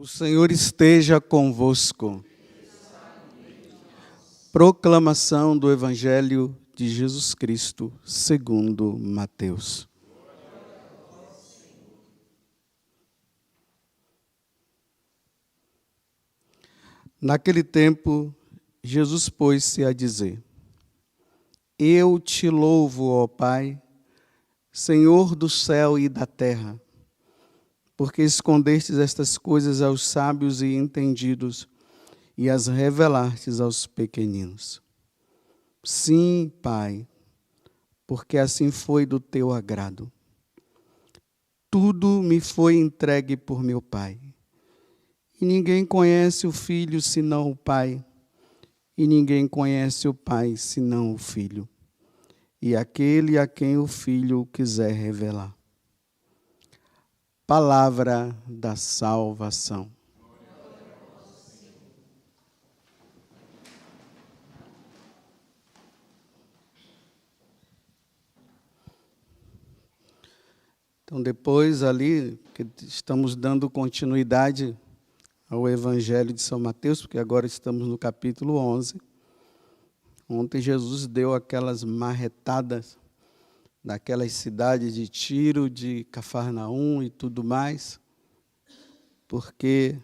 O Senhor esteja convosco. Proclamação do Evangelho de Jesus Cristo, segundo Mateus. Naquele tempo, Jesus pôs-se a dizer: Eu te louvo, ó Pai, Senhor do céu e da terra, porque escondestes estas coisas aos sábios e entendidos e as revelastes aos pequeninos. Sim, Pai, porque assim foi do teu agrado. Tudo me foi entregue por meu Pai. E ninguém conhece o Filho senão o Pai, e ninguém conhece o Pai senão o Filho, e aquele a quem o Filho quiser revelar. Palavra da salvação. Então, depois ali, que estamos dando continuidade ao Evangelho de São Mateus, porque agora estamos no capítulo 11. Ontem Jesus deu aquelas marretadas naquelas cidades de Tiro, de Cafarnaum e tudo mais, porque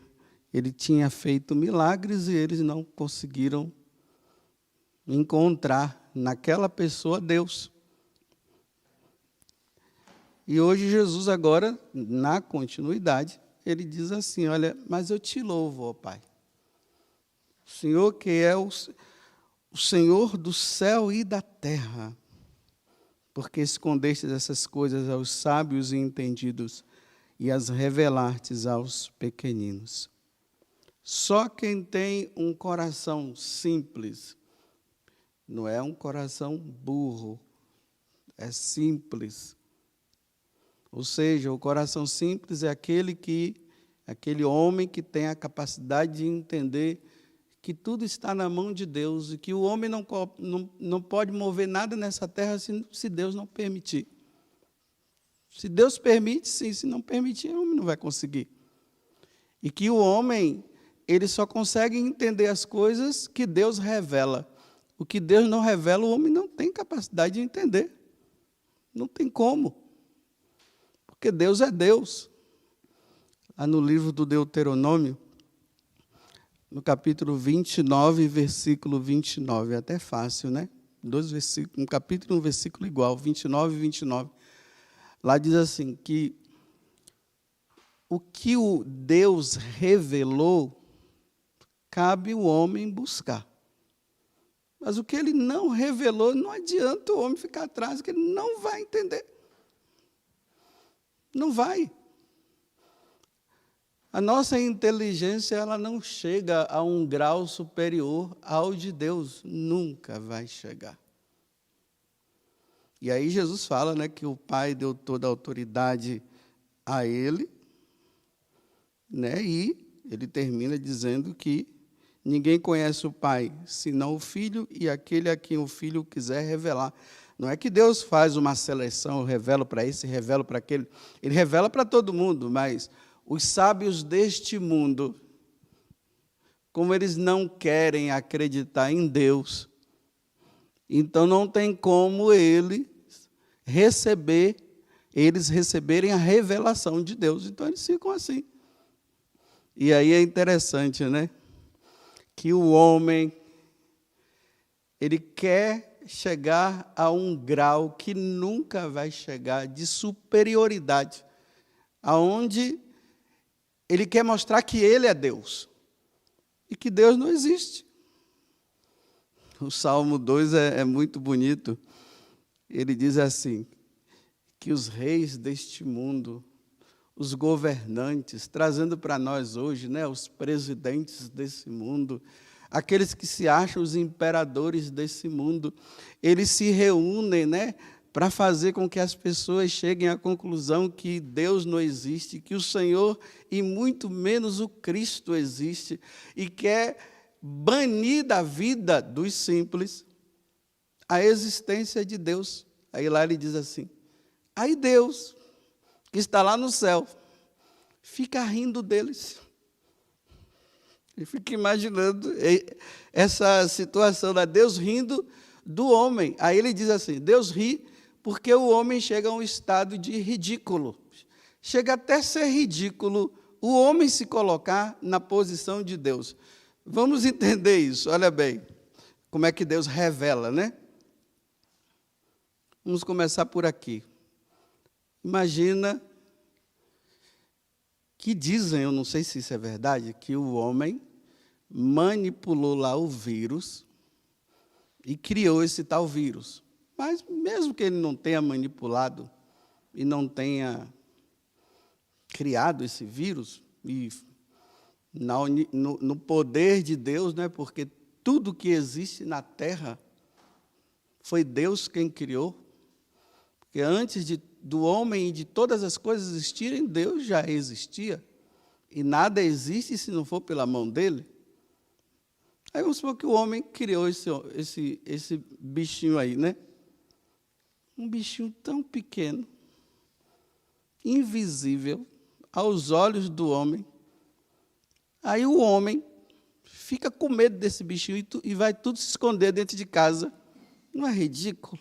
ele tinha feito milagres e eles não conseguiram encontrar naquela pessoa Deus. E hoje Jesus agora, na continuidade, ele diz assim: olha, mas eu te louvo, ó Pai. O Senhor que é o Senhor do céu e da terra, porque escondestes essas coisas aos sábios e entendidos e as revelastes aos pequeninos. Só quem tem um coração simples, não é um coração burro, é simples. Ou seja, o coração simples é aquele homem que tem a capacidade de entender que tudo está na mão de Deus e que o homem não pode mover nada nessa terra se Deus não permitir. Se Deus permite, sim; se não permitir, o homem não vai conseguir. E que o homem, ele só consegue entender as coisas que Deus revela. O que Deus não revela, o homem não tem capacidade de entender. Não tem como. Porque Deus é Deus. Lá no livro do Deuteronômio, no capítulo 29, versículo 29, é até fácil, né? 2 versículos, um capítulo e um versículo igual, 29 e 29. Lá diz assim, que o que o Deus revelou, cabe o homem buscar. Mas o que ele não revelou, não adianta o homem ficar atrás, que ele não vai entender. Não vai. A nossa inteligência, ela não chega a um grau superior ao de Deus. Nunca vai chegar. E aí Jesus fala, né, que o Pai deu toda a autoridade a ele, né, e ele termina dizendo que ninguém conhece o Pai senão o Filho e aquele a quem o Filho quiser revelar. Não é que Deus faz uma seleção, eu revelo para esse, revelo para aquele. Ele revela para todo mundo, mas os sábios deste mundo, como eles não querem acreditar em Deus, então não tem como eles receberem a revelação de Deus. Então eles ficam assim. E aí é interessante, né? Que o homem, ele quer chegar a um grau que nunca vai chegar, de superioridade, aonde ele quer mostrar que ele é Deus e que Deus não existe. O Salmo 2 é muito bonito. Ele diz assim, que os reis deste mundo, os governantes, trazendo para nós hoje, né, os presidentes desse mundo, aqueles que se acham os imperadores desse mundo, eles se reúnem, né, para fazer com que as pessoas cheguem à conclusão que Deus não existe, que o Senhor e muito menos o Cristo existe, e quer banir da vida dos simples a existência de Deus. Aí lá ele diz assim, aí Deus, que está lá no céu, fica rindo deles. Eu fico imaginando essa situação, né? Deus rindo do homem. Aí ele diz assim, Deus ri porque o homem chega a um estado de ridículo. Chega até ser ridículo o homem se colocar na posição de Deus. Vamos entender isso, olha bem, como é que Deus revela, né? Vamos começar por aqui. Imagina que dizem, eu não sei se isso é verdade, que o homem manipulou lá o vírus e criou esse tal vírus. Mas mesmo que ele não tenha manipulado e não tenha criado esse vírus, e no poder de Deus, né, porque tudo que existe na Terra foi Deus quem criou, porque antes do homem e de todas as coisas existirem, Deus já existia, e nada existe se não for pela mão dele. Aí vamos supor que o homem criou esse bichinho aí, né? Um bichinho tão pequeno, invisível aos olhos do homem. Aí o homem fica com medo desse bichinho e vai tudo se esconder dentro de casa. Não é ridículo?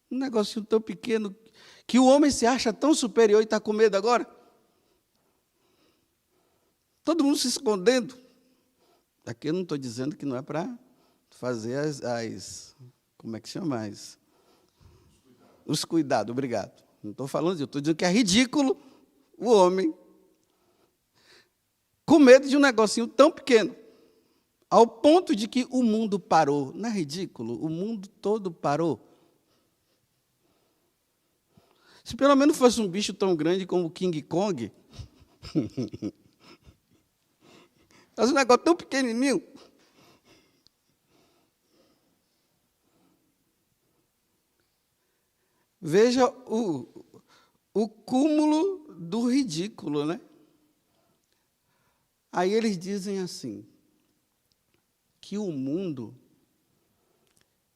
Um negocinho tão pequeno que o homem se acha tão superior e está com medo agora. Todo mundo se escondendo. Aqui eu não estou dizendo que não é para fazer como é que chama? Os cuidados, obrigado. Não estou falando disso, eu estou dizendo que é ridículo o homem com medo de um negocinho tão pequeno, ao ponto de que o mundo parou. Não é ridículo? O mundo todo parou. Se pelo menos fosse um bicho tão grande como o King Kong, mas um negócio tão pequenininho. Veja o cúmulo do ridículo, né? Aí eles dizem assim, que o mundo,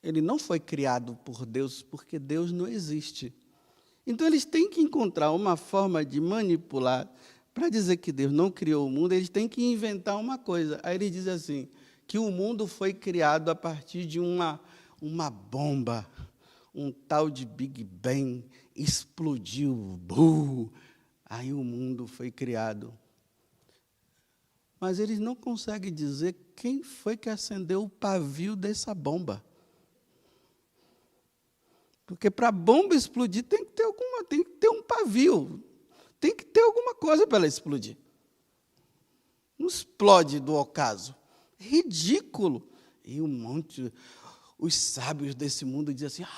ele não foi criado por Deus, porque Deus não existe. Então, eles têm que encontrar uma forma de manipular, para dizer que Deus não criou o mundo, eles têm que inventar uma coisa. Aí eles dizem assim, que o mundo foi criado a partir de uma bomba, um tal de Big Bang, explodiu, aí o mundo foi criado. Mas eles não conseguem dizer quem foi que acendeu o pavio dessa bomba. Porque para a bomba explodir tem que ter um pavio, tem que ter alguma coisa para ela explodir. Não explode do ocaso. Ridículo. E os sábios desse mundo dizem assim,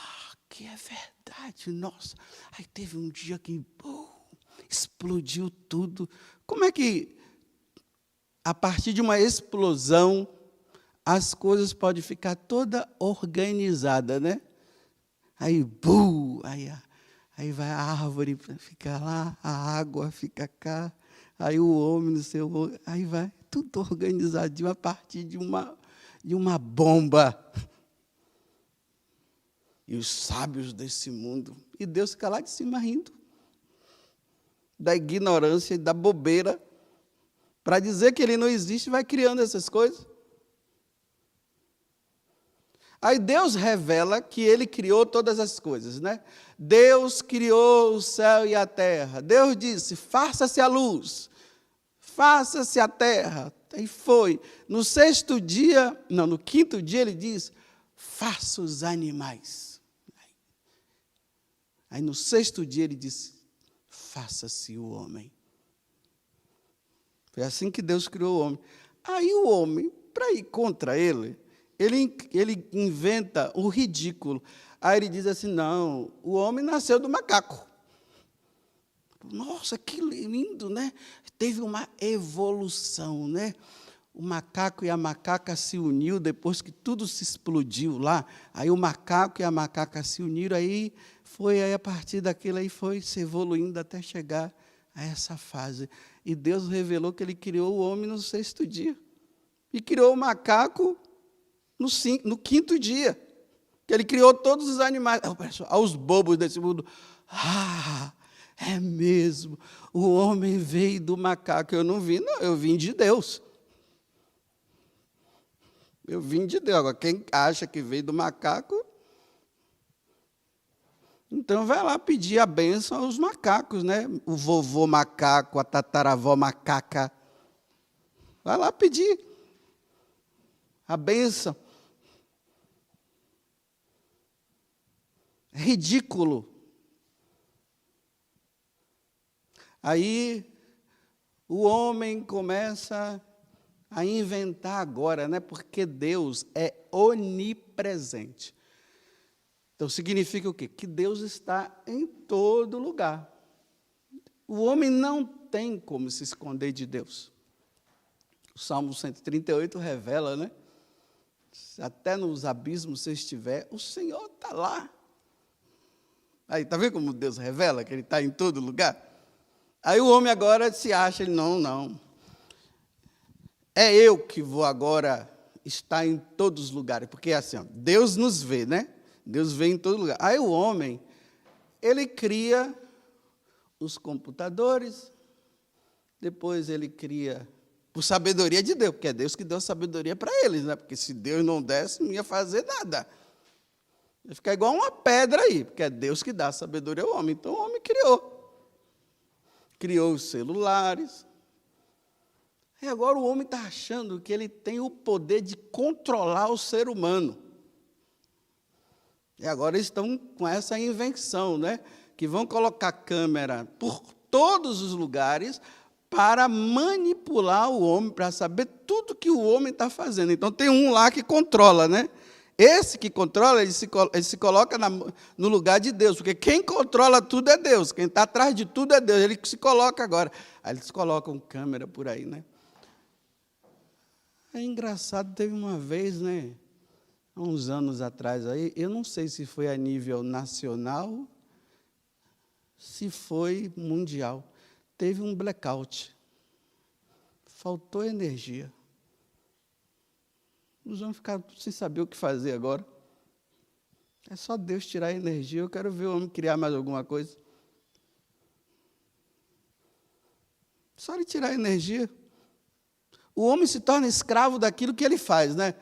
que é verdade, nossa. Aí teve um dia que explodiu tudo. Como é que, a partir de uma explosão, as coisas podem ficar toda organizada, né? Aí, aí vai a árvore, fica lá, a água fica cá, aí o homem no seu... Aí vai tudo organizadinho a partir de uma bomba. E os sábios desse mundo, e Deus fica lá de cima rindo, da ignorância e da bobeira, para dizer que ele não existe, vai criando essas coisas. Aí Deus revela que ele criou todas as coisas, né? Deus criou o céu e a terra. Deus disse, faça-se a luz, faça-se a terra. E foi. No quinto dia ele diz, faça os animais. Aí no sexto dia ele disse, faça-se o homem. Foi assim que Deus criou o homem. Aí o homem, para ir contra ele inventa o ridículo. Aí ele diz assim, não, o homem nasceu do macaco. Nossa, que lindo, né? Teve uma evolução, né? O macaco e a macaca se uniu depois que tudo se explodiu lá. Aí o macaco e a macaca se uniram, aí a partir daquilo aí foi se evoluindo até chegar a essa fase. E Deus revelou que ele criou o homem no sexto dia. E criou o macaco no quinto dia. Que ele criou todos os animais. Aos bobos desse mundo. É mesmo. O homem veio do macaco. Eu não vi, não. Eu vim de Deus. Eu vim de Deus. Agora, quem acha que veio do macaco, então vai lá pedir a bênção aos macacos, né? O vovô macaco, a tataravó macaca. Vai lá pedir a bênção. É ridículo. Aí o homem começa a inventar agora, né? Porque Deus é onipresente. Então significa o quê? Que Deus está em todo lugar. O homem não tem como se esconder de Deus. O Salmo 138 revela, né? Até nos abismos você estiver, o Senhor está lá. Aí, está vendo como Deus revela que Ele está em todo lugar? Aí o homem agora se acha, ele, não. É eu que vou agora estar em todos os lugares. Porque é assim, ó, Deus nos vê, né? Deus vê em todo lugar. Aí o homem, ele cria os computadores, depois ele cria, por sabedoria de Deus, porque é Deus que deu sabedoria para eles, né? Porque se Deus não desse, não ia fazer nada. Ia ficar igual uma pedra aí, porque é Deus que dá sabedoria ao homem. Então o homem criou. Criou os celulares. E agora o homem está achando que ele tem o poder de controlar o ser humano. E agora eles estão com essa invenção, né? Que vão colocar câmera por todos os lugares para manipular o homem, para saber tudo que o homem está fazendo. Então tem um lá que controla, né? Esse que controla, ele se coloca no lugar de Deus, porque quem controla tudo é Deus, quem está atrás de tudo é Deus, ele que se coloca agora. Aí eles colocam câmera por aí, né? É engraçado, teve uma vez, né, há uns anos atrás, aí, eu não sei se foi a nível nacional, se foi mundial, teve um blackout, faltou energia. Os homens ficaram sem saber o que fazer agora. É só Deus tirar a energia. Eu quero ver o homem criar mais alguma coisa. Só ele tirar a energia. O homem se torna escravo daquilo que ele faz, né?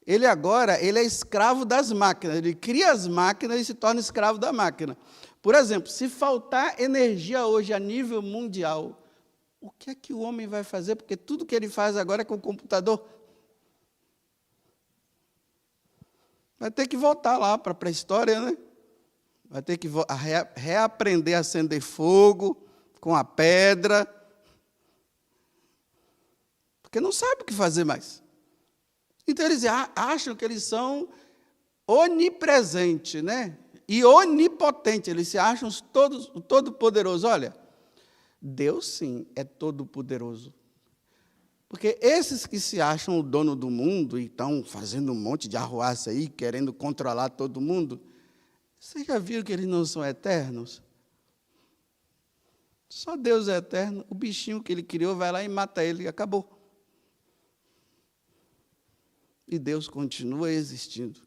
Ele agora, ele é escravo das máquinas. Ele cria as máquinas e se torna escravo da máquina. Por exemplo, se faltar energia hoje a nível mundial, o que é que o homem vai fazer? Porque tudo que ele faz agora é com o computador. Vai ter que voltar lá para a pré-história, né? Vai ter que reaprender a acender fogo com a pedra. Porque não sabe o que fazer mais. Então, eles acham que eles são onipresentes, né? E onipotentes. Eles se acham todo-poderoso. Olha, Deus, sim, é todo-poderoso. Porque esses que se acham o dono do mundo e estão fazendo um monte de arruaça aí, querendo controlar todo mundo, vocês já viram que eles não são eternos? Só Deus é eterno. O bichinho que ele criou vai lá e mata ele e acabou. E Deus continua existindo.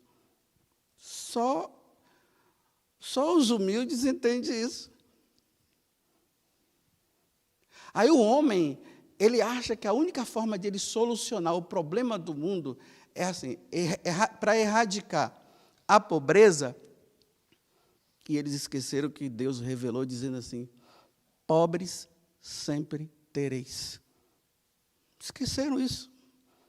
Só os humildes entendem isso. Aí o homem, ele acha que a única forma de ele solucionar o problema do mundo é assim, para erradicar a pobreza, e eles esqueceram que Deus revelou dizendo assim, pobres sempre tereis. Esqueceram isso.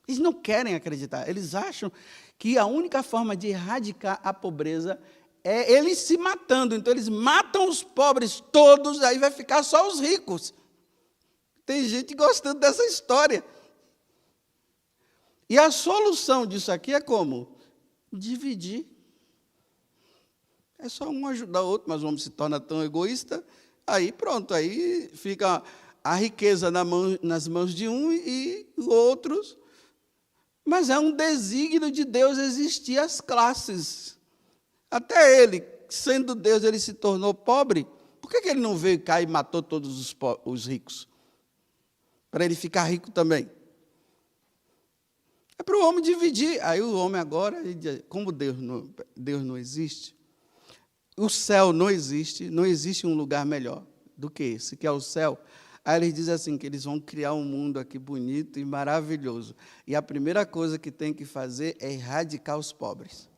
Eles não querem acreditar. Eles acham que a única forma de erradicar a pobreza é eles se matando. Então, eles matam os pobres todos, aí vai ficar só os ricos. Tem gente gostando dessa história. E a solução disso aqui é como? Dividir. É só um ajudar o outro, mas o homem se torna tão egoísta, aí pronto, aí fica a riqueza nas mãos de um e outros. Mas é um desígnio de Deus existir as classes. Até ele, sendo Deus, ele se tornou pobre. Por que ele não veio cá e matou todos os ricos? Para ele ficar rico também. É para o homem dividir. Aí o homem agora, como Deus não existe, o céu não existe um lugar melhor do que esse, que é o céu. Aí eles dizem assim, que eles vão criar um mundo aqui bonito e maravilhoso. E a primeira coisa que tem que fazer é erradicar os pobres.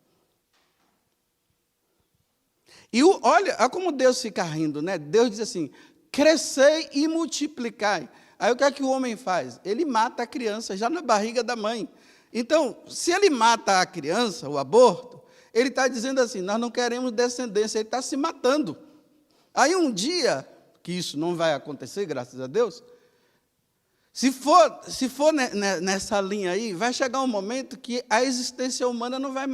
E olha como Deus fica rindo, né? Deus diz assim, crescei e multiplicai. Aí o que é que o homem faz? Ele mata a criança já na barriga da mãe. Então, se ele mata a criança, o aborto, ele está dizendo assim, nós não queremos descendência, ele está se matando. Aí um dia, que isso não vai acontecer, graças a Deus, se for nessa linha aí, vai chegar um momento que a existência humana não vai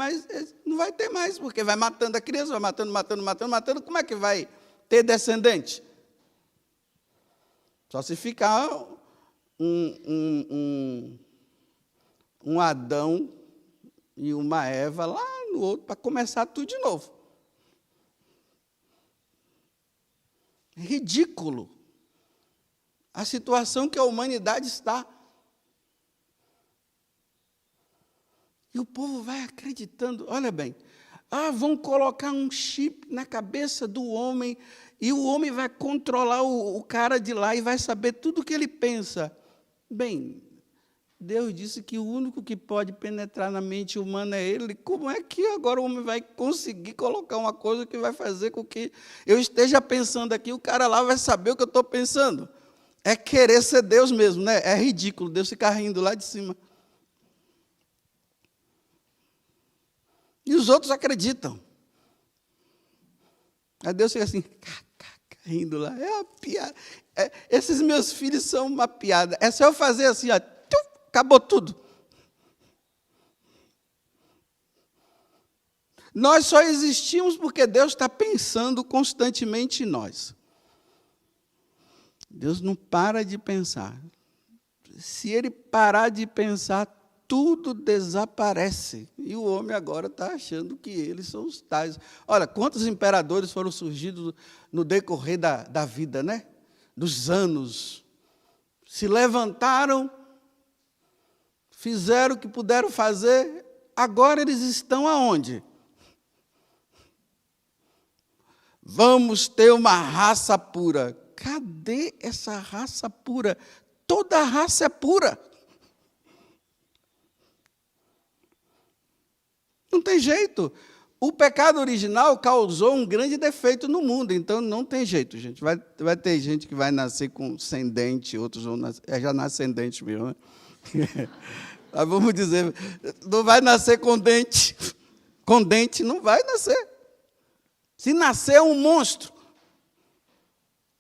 ter mais, porque vai matando a criança, vai matando, como é que vai ter descendente? Só se ficar um Adão e uma Eva lá no outro, para começar tudo de novo. É ridículo a situação que a humanidade está. E o povo vai acreditando. Olha bem, vão colocar um chip na cabeça do homem e o homem vai controlar o cara de lá e vai saber tudo o que ele pensa. Bem, Deus disse que o único que pode penetrar na mente humana é Ele. Como é que agora o homem vai conseguir colocar uma coisa que vai fazer com que eu esteja pensando aqui, o cara lá vai saber o que eu estou pensando? É querer ser Deus mesmo, né? É ridículo, Deus ficar rindo lá de cima. E os outros acreditam. Aí Deus fica assim, rindo lá. É uma piada. Esses meus filhos são uma piada. É só eu fazer assim, ó, acabou tudo. Nós só existimos porque Deus está pensando constantemente em nós. Deus não para de pensar. Se Ele parar de pensar, tudo desaparece. E o homem agora está achando que eles são os tais. Olha, quantos imperadores foram surgidos no decorrer da vida, né? Dos anos. Se levantaram, fizeram o que puderam fazer, agora eles estão aonde? Vamos ter uma raça pura. Cadê essa raça pura? Toda a raça é pura. Não tem jeito. O pecado original causou um grande defeito no mundo, então não tem jeito, gente. Vai ter gente que vai nascer com sem dente, outros vão nascer, já nasce sem dente mesmo, né? Mas vamos dizer, não vai nascer com dente. Com dente não vai nascer. Se nascer é um monstro.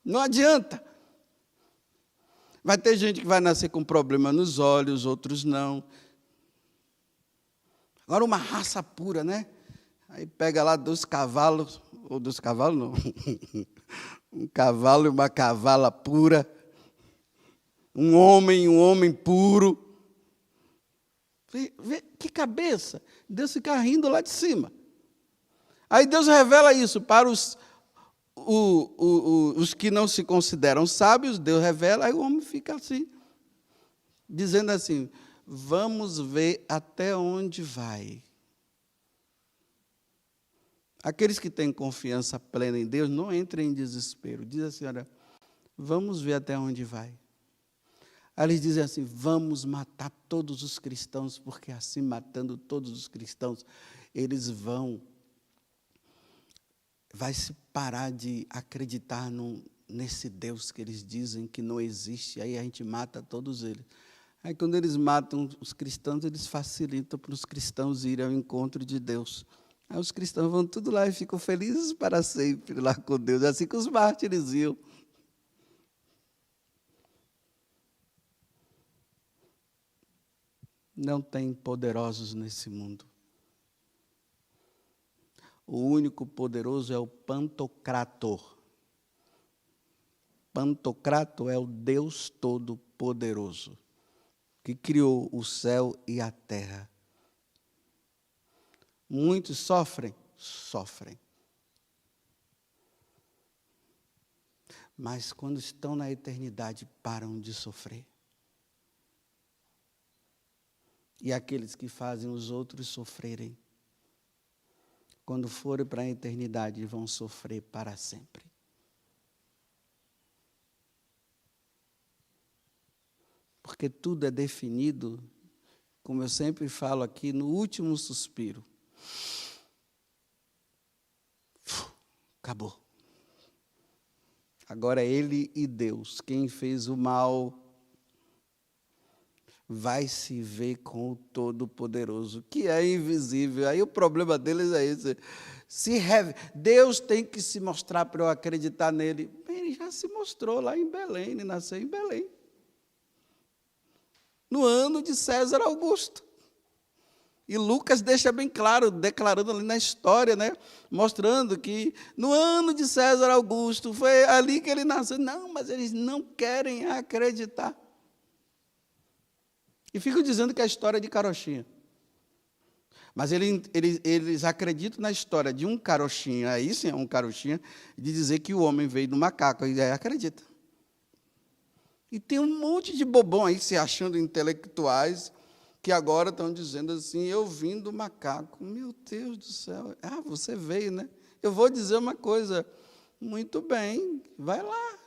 Não adianta. Vai ter gente que vai nascer com problema nos olhos, outros não. Agora uma raça pura, né? Aí pega lá dos cavalos, ou dos cavalos não. Um cavalo e uma cavala pura. Um homem puro. Vê que cabeça. Deus fica rindo lá de cima. Aí Deus revela isso para os que não se consideram sábios, Deus revela, aí o homem fica assim, dizendo assim, vamos ver até onde vai. Aqueles que têm confiança plena em Deus, não entrem em desespero. Diz assim, olha, vamos ver até onde vai. Aí eles dizem assim, vamos matar todos os cristãos, porque assim, matando todos os cristãos, eles vai se parar de acreditar nesse Deus que eles dizem que não existe, aí a gente mata todos eles. Aí quando eles matam os cristãos, eles facilitam para os cristãos irem ao encontro de Deus. Aí os cristãos vão tudo lá e ficam felizes para sempre lá com Deus. É assim que os mártires iam. Não tem poderosos nesse mundo. O único poderoso é o Pantocrator. Pantocrator é o Deus Todo-Poderoso, que criou o céu e a terra. Muitos sofrem? Sofrem. Mas quando estão na eternidade, param de sofrer. E aqueles que fazem os outros sofrerem, quando forem para a eternidade, vão sofrer para sempre. Porque tudo é definido, como eu sempre falo aqui, no último suspiro. Acabou. Agora ele e Deus, quem fez o mal, vai se ver com o Todo-Poderoso, que é invisível. Aí o problema deles é esse. Deus tem que se mostrar para eu acreditar nele. Ele já se mostrou lá em Belém, ele nasceu em Belém. No ano de César Augusto. E Lucas deixa bem claro, declarando ali na história, né? Mostrando que no ano de César Augusto, foi ali que ele nasceu. Não, mas eles não querem acreditar. E ficam dizendo que é a história de carochinha. Mas eles acreditam na história de um carochinha, aí sim é um carochinha, de dizer que o homem veio do macaco, e aí acredita. E tem um monte de bobão aí se achando intelectuais, que agora estão dizendo assim, eu vim do macaco. Meu Deus do céu. Ah, você veio, né? Eu vou dizer uma coisa. Muito bem, vai lá.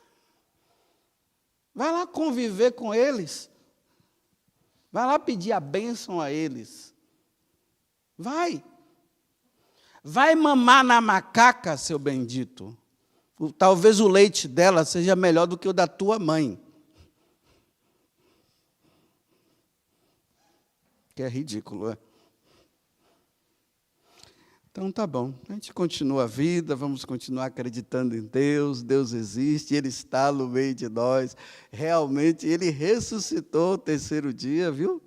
Vai lá conviver com eles. Vai lá pedir a bênção a eles. Vai. Vai mamar na macaca, seu bendito. Talvez o leite dela seja melhor do que o da tua mãe. Que é ridículo, é? Então, tá bom. A gente continua a vida, vamos continuar acreditando em Deus. Deus existe, Ele está no meio de nós. Realmente, Ele ressuscitou o terceiro dia, viu?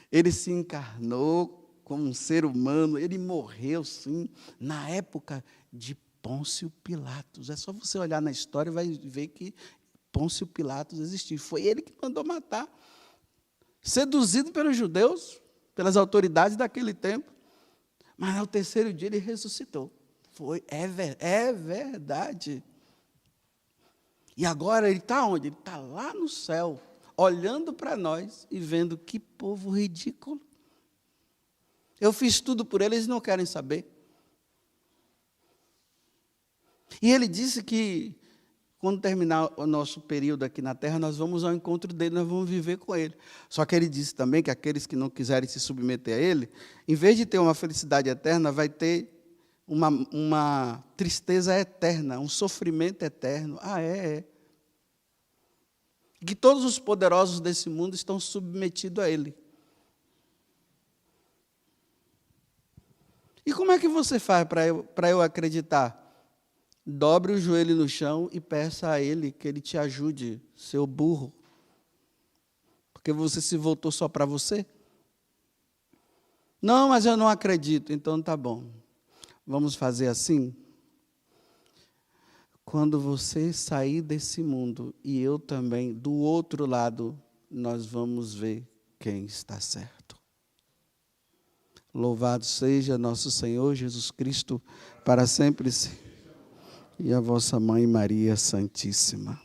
Ele se encarnou como um ser humano. Ele morreu, sim, na época de Pôncio Pilatos. É só você olhar na história e vai ver que Pôncio Pilatos existiu. Foi ele que mandou matar. Seduzido pelos judeus, pelas autoridades daquele tempo, mas ao terceiro dia ele ressuscitou. É verdade. E agora ele está onde? Ele está lá no céu, olhando para nós e vendo que povo ridículo. Eu fiz tudo por eles, eles não querem saber. E ele disse que quando terminar o nosso período aqui na Terra, nós vamos ao encontro dele, nós vamos viver com ele. Só que ele disse também que aqueles que não quiserem se submeter a ele, em vez de ter uma felicidade eterna, vai ter uma tristeza eterna, um sofrimento eterno. É. Que todos os poderosos desse mundo estão submetidos a ele. E como é que você faz para eu acreditar? Dobre o joelho no chão e peça a Ele que Ele te ajude, seu burro. Porque você se voltou só para você? Não, mas eu não acredito. Então tá bom. Vamos fazer assim? Quando você sair desse mundo e eu também, do outro lado, nós vamos ver quem está certo. Louvado seja nosso Senhor Jesus Cristo, para sempre e a vossa Mãe Maria Santíssima.